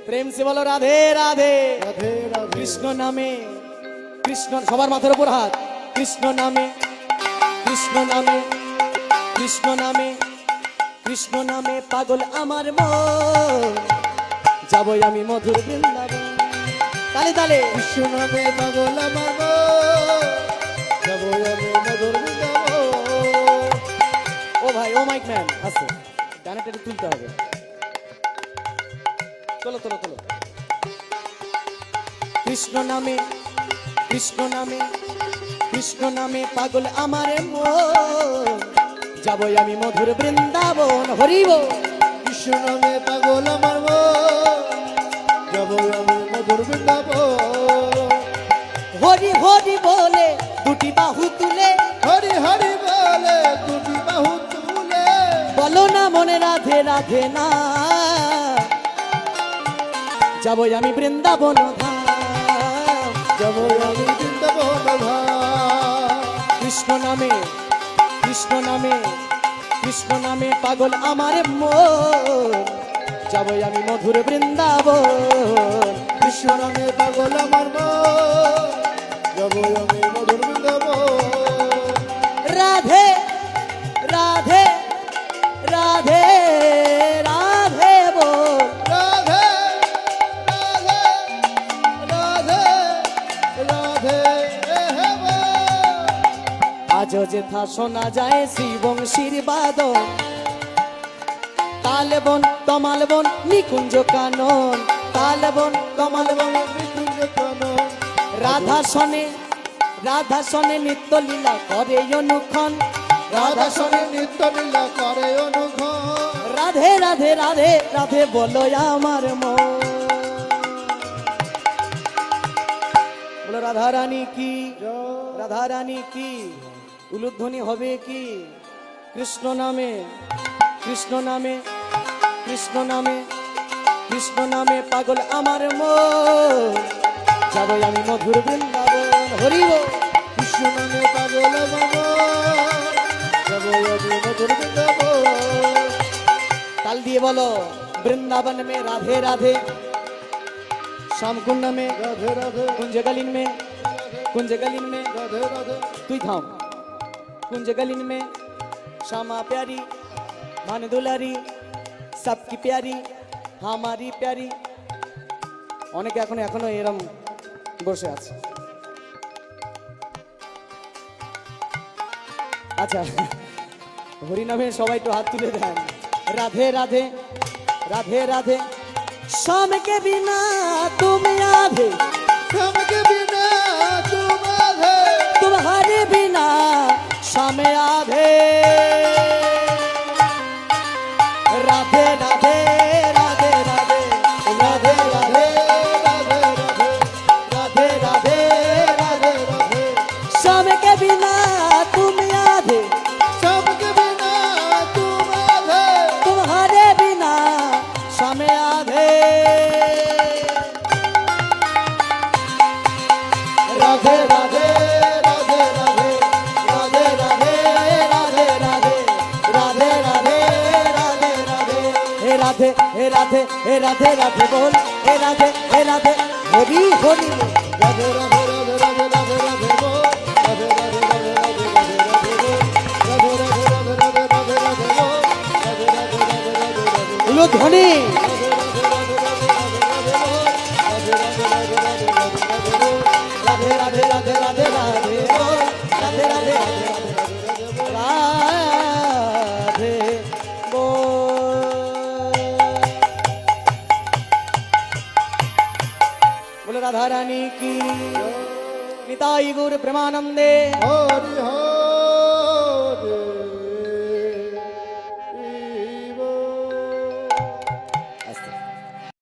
প্রেম সে বলো রাধে রাধে। রাধে রাধে কৃষ্ণ নামে, কৃষ্ণ সবার মাথার উপর হাত। কৃষ্ণ নামে, কৃষ্ণ নামে, কৃষ্ণ নামে, কৃষ্ণ নামে পাগল আমার মন, যাবই আমি মধুর বৃন্দাবন। তালে তালে কৃষ্ণ নামে পাগল আমার মন, যাবো আমি মধুর বৃন্দাবন। ও ভাই, ও মাইক ম্যান আছে, গানটা একটু তুলতে হবে। চলো চলো চলো। কৃষ্ণ নামে, কৃষ্ণ নামে, কৃষ্ণ নামে পাগল আমার মন, যাবই আমি মধুর বৃন্দাবন। হরিব কৃষ্ণ নামে পাগল আমার মন, যাবো আমি মধুর বৃন্দাবন। হরি হরি বলে দুটি বাহু তুলে, হরি হরি বলে দুটি বাহু তুলে, বলো না মনে রাধে রাধে না, যাবই আমি বৃন্দাবন ধাম। যাবো আমি বৃন্দাবন ধাম। কৃষ্ণ নামে, কৃষ্ণ নামে, কৃষ্ণ নামে পাগল আমার মন, যাবই আমি মধুর বৃন্দাবন। কৃষ্ণ নামে পাগল আমার মন, যাবো আমি মধুর বৃন্দাবন। রাধে রাধে রাধে রাধে বল, রাধে রাধে রাধে রাধে হে বল। আজও যেথা শোনা যায় শ্রীবংশীর বাদন, তালবন তমালবন নিকুঞ্জ কানন, তালবন তমালবন মৃত্যুঞ্জ কানন, রাধা সনে, রাধা সনে নিত্য লীলা করে অনুক্ষণ, রাধা শনি নিত্য লীলা করে অনুক্ষণ। রাধে রাধে রাধে রাধে বলো আমার মন। বলো রাধা রানী কি, রাধা রানী কি, উলুধ্বনি হবে কি। কৃষ্ণ নামে, কৃষ্ণ নামে, কৃষ্ণ নামে, কৃষ্ণ নামে পাগল আমার মন, যাবই আমি মধুর বৃন্দাবন। হরি বল। কৃষ্ণ নামে পাগল আমার মন, যাবো আমি মধুর বৃন্দাবন। তাল দিয়ে বলো বৃন্দাवन में राधे राधे, श्याम कुंड में রাধে রাধে कुंजगलिन में, कुंजगलिन में রাধে রাধে তুই থাম। कुंजगलिन में श्यामा प्यारी मान दुलारी सबकी प्यारी हमारी प्यारी। অনেকে এখনো এখনো এরম বসে আছে। আচ্ছা, হরি নামে সবাই তো হাত তুলে দেন। राधे राधे राधे राधे, शाम के बिना तुम आधे, श्याम के बिना तुम आधे, तुम्हारे बिना शाम आधे। राधे राधे राधे राधे राधे राधे राधे राधे राधे राधे, राधे राधे, शाम के बिना तुम आधे, श्याम के बिना तुम आधे, तुम्हारे बिना शाम आधे। राधे राधे राधे राधे राधे राधे राधे राधे राधे राधे राधे राधे, हे राधे हे राधे हे राधे राधे बोल, हे राधे हे राधे हरि हरि बोल। राधे राधे राधे राधे राधे राधे बोल, राधे राधे राधे राधे राधे राधे बोल, राधे राधे राधे राधे राधे राधे बोल, राधे राधे राधे राधे राधे बोल, उलूध्वनि। राधे राधे राधे राधे राधे बोल, राधे राधे राधे राधे राधे बोल, राधे बोल। बोलो राधा रानी की, निताई गुरु प्रेमानंदे। हरि हरि।